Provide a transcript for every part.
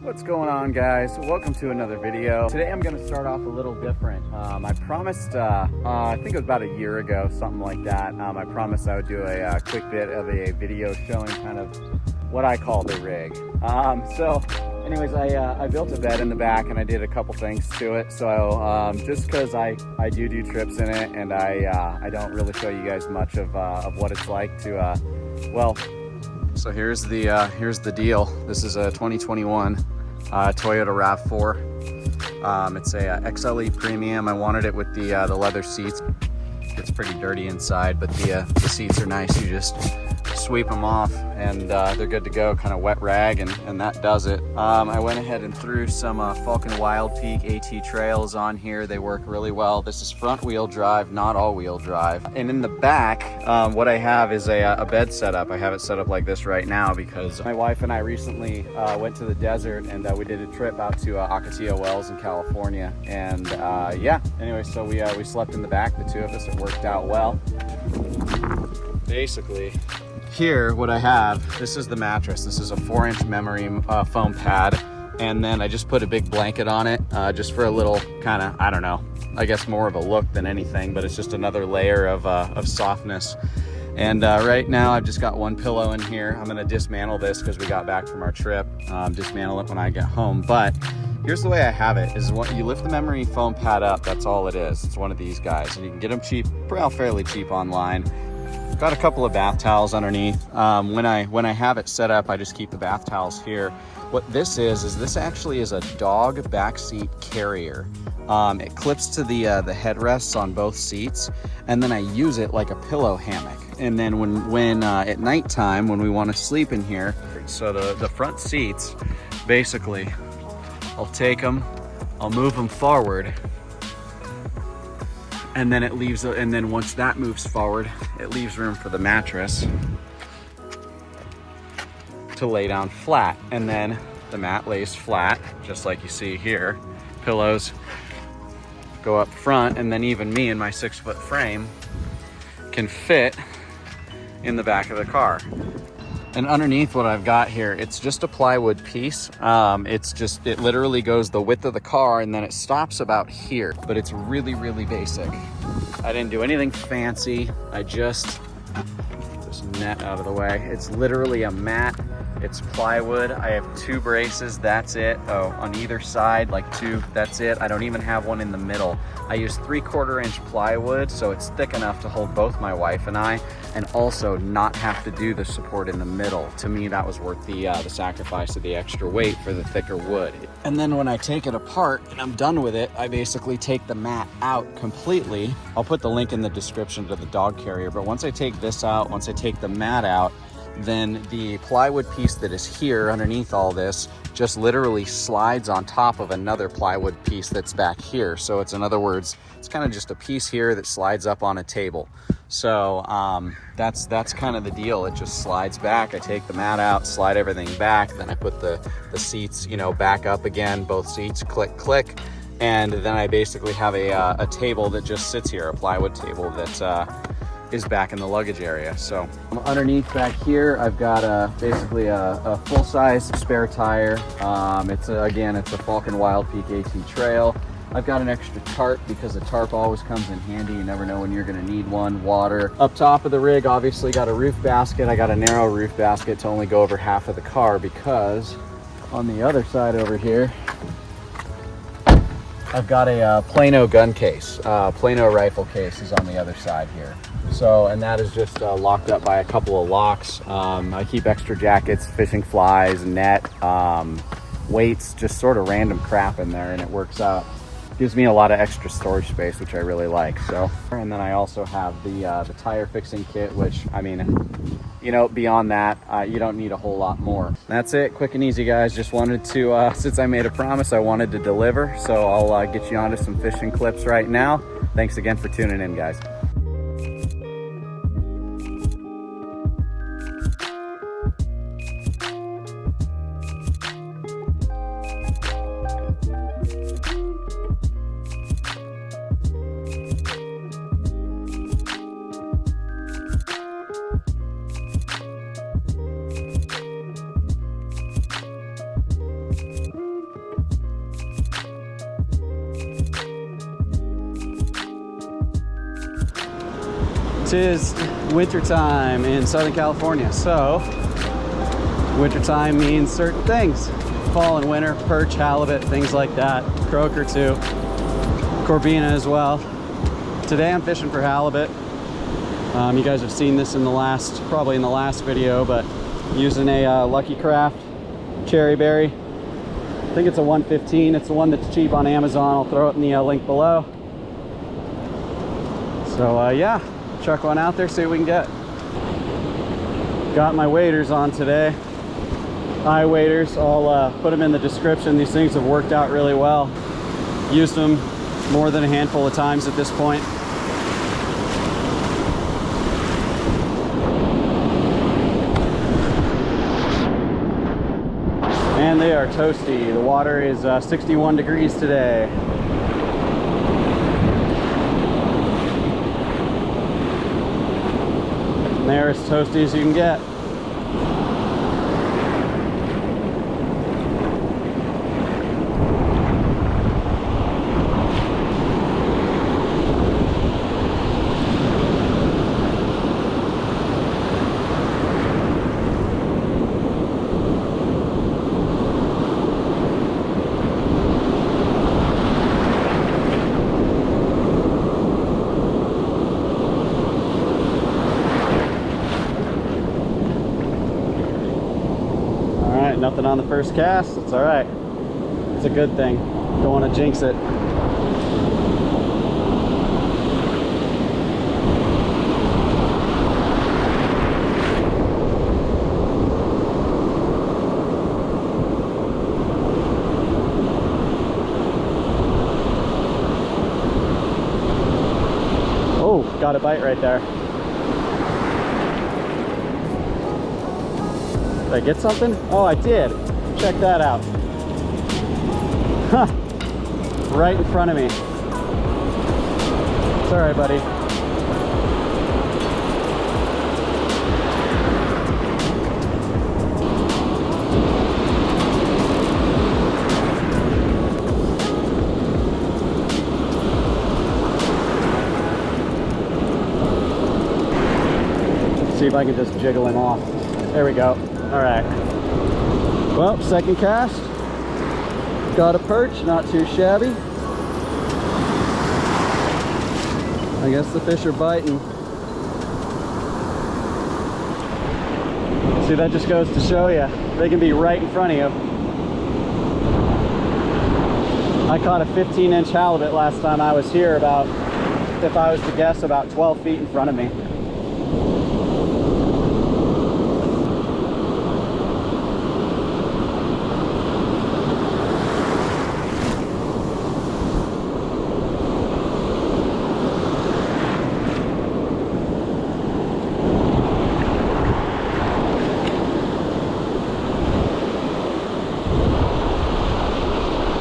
What's going on, guys? Welcome to another video. Today I'm going to start off a little different. I promised, I think it was about a year ago, something like that. I promised I would do a quick bit of a video showing kind of what I call the rig. Anyways, I built a bed in the back and I did a couple things to it. So just because I do trips in it, and I don't really show you guys much of what it's like to, so here's the deal. This is a 2021 Toyota RAV4. It's a XLE Premium. I wanted it with the leather seats. It's pretty dirty inside, but the seats are nice. You just sweep them off and they're good to go. Kind of wet rag, and that does it. I went ahead and threw some Falcon Wild Peak AT trails on here. They work really well. This is front wheel drive, not all wheel drive. And in the back, what I have is a bed setup. I have it set up like this right now because my wife and I recently went to the desert, and we did a trip out to Ocotillo Wells in California. And yeah, anyway, so we slept in the back, the two of us. It worked out well. Basically, here, what I have, this is the mattress. This is a 4-inch memory foam pad. And then I just put a big blanket on it just for a little kind of, I don't know, I guess more of a look than anything, but it's just another layer of softness. And right now I've just got one pillow in here. I'm gonna dismantle this because we got back from our trip, dismantle it when I get home. But here's the way I have it, is when you lift the memory foam pad up, that's all it is. It's one of these guys, and you can get them cheap, well, fairly cheap online. Got a couple of bath towels underneath. When I have it set up, I just keep the bath towels here. What this is this actually is a dog backseat carrier. It clips to the headrests on both seats, and then I use it like a pillow hammock. And then when at nighttime, when we want to sleep in here, so the front seats, basically, I'll take them, I'll move them forward, and then it leaves, and then once that moves forward, it leaves room for the mattress to lay down flat. And then the mat lays flat, just like you see here. Pillows go up front, and then even me in my 6-foot frame can fit in the back of the car. And underneath what I've got here, it's just a plywood piece. It literally goes the width of the car, and then it stops about here, but it's really, really basic. I didn't do anything fancy. I just this net out of the way. It's literally a mat. It's plywood. I have 2 braces, that's it. Oh, on either side, like 2, that's it. I don't even have one in the middle. I use 3/4-inch plywood, so it's thick enough to hold both my wife and I, and also not have to do the support in the middle. To me, that was worth the sacrifice of the extra weight for the thicker wood. And then when I take it apart and I'm done with it, I basically take the mat out completely. I'll put the link in the description to the dog carrier, but once I take this out, once I take the mat out, then the plywood piece that is here underneath all this just literally slides on top of another plywood piece that's back here. So it's, in other words, it's kind of just a piece here that slides up on a table. So that's kind of the deal. It just slides back. I take the mat out, slide everything back, then I put the seats, you know, back up again, both seats, click, click. And then I basically have a table that just sits here, a plywood table that is back in the luggage area. So underneath back here, I've got basically a full-size spare tire. It's a Falcon Wild Peak AT trail. I've got an extra tarp because a tarp always comes in handy. You never know when you're gonna need one. Water. Up top of the rig, obviously got a roof basket. I got a narrow roof basket to only go over half of the car, because on the other side over here, I've got a Plano gun case. Plano rifle case is on the other side here. So, and that is just locked up by a couple of locks. I keep extra jackets, fishing flies, net, weights, just sort of random crap in there, and it works out. Gives me a lot of extra storage space, which I really like. So, and then I also have the tire fixing kit, which, I mean, you know, beyond that, you don't need a whole lot more. That's it, quick and easy, guys. Just wanted to, since I made a promise, I wanted to deliver. So I'll get you onto some fishing clips right now. Thanks again for tuning in, guys. 'Tis wintertime in Southern California, so wintertime means certain things. Fall and winter, perch, halibut, things like that. Croaker too, corvina as well. Today I'm fishing for halibut. You guys have seen this in the last, probably in the last video, but using a Lucky Craft cherry berry. I think it's a 115. It's the one that's cheap on Amazon. I'll throw it in the link below. So yeah, chuck one out there, see what we can get. Got my waders on today. Eye waders. I'll put them in the description. These things have worked out really well. Used them more than a handful of times at this point. And they are toasty. The water is 61 degrees today. And they're as toasty as you can get. Nothing on the first cast. It's all right. It's a good thing. Don't want to jinx it. Oh, got a bite right there. Did I get something? Oh, I did. Check that out. Huh. Right in front of me. It's all right, buddy. Let's see if I can just jiggle him off. There we go. All right, well, second cast, got a perch, not too shabby. I guess the fish are biting. See, that just goes to show you, they can be right in front of you. I caught a 15-inch halibut last time I was here, about, if I was to guess, about 12 feet in front of me.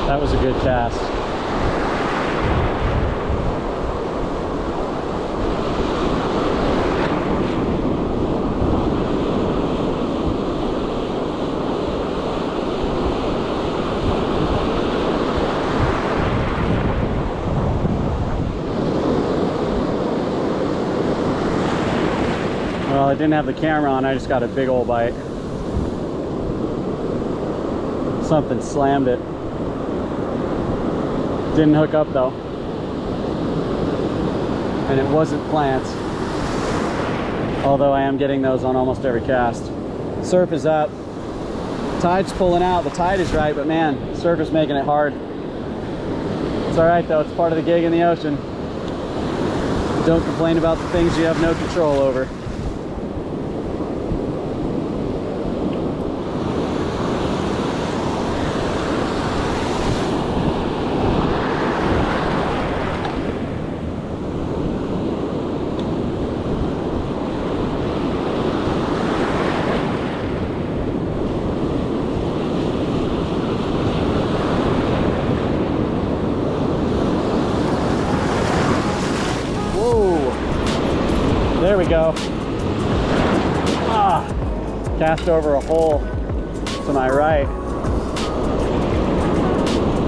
That was a good cast. Well, I didn't have the camera on, I just got a big old bite. Something slammed it. Didn't hook up though. And it wasn't plants. Although I am getting those on almost every cast. Surf is up. Tide's pulling out. The tide is right, but man, surf is making it hard. It's all right though, it's part of the gig in the ocean. Don't complain about the things you have no control over. There we go. Ah, cast over a hole to my right.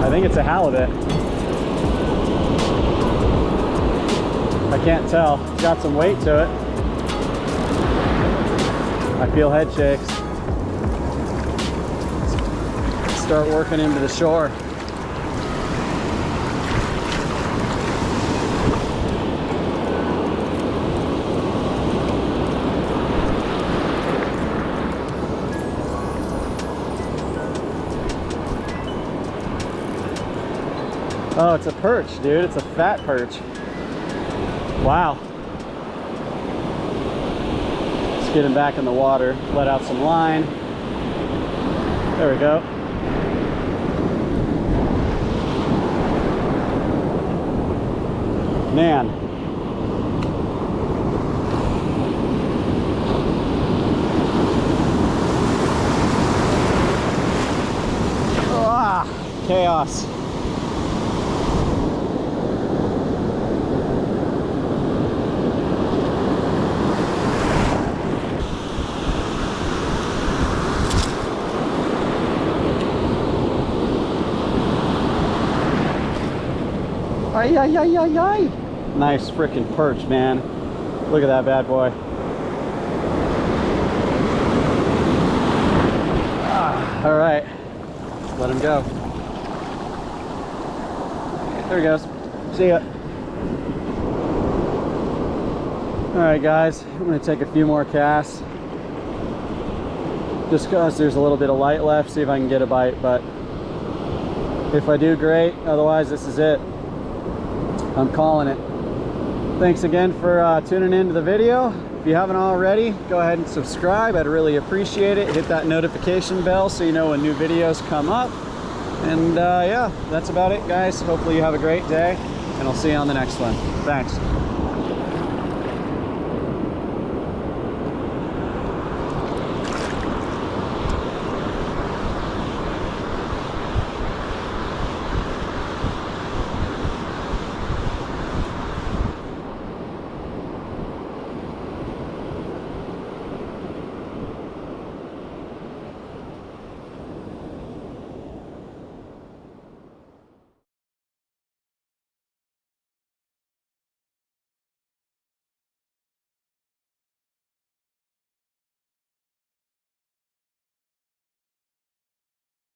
I think it's a halibut. I can't tell. It's got some weight to it. I feel head shakes. Start working into the shore. Oh, it's a perch, dude. It's a fat perch. Wow. Just get him back in the water. Let out some line. There we go. Man. Ah, chaos. Ay, ay, ay, ay, ay. Nice freaking perch, man. Look at that bad boy. Ah, all right, let him go. There he goes. See ya. All right, guys, I'm gonna take a few more casts. Just because there's a little bit of light left, see if I can get a bite, but if I do, great. Otherwise, this is it. I'm calling it. Thanks again for tuning into the video. If you haven't already, go ahead and subscribe. I'd really appreciate it. Hit that notification bell so you know when new videos come up. And yeah, that's about it, guys. Hopefully you have a great day, and I'll see you on the next one. Thanks.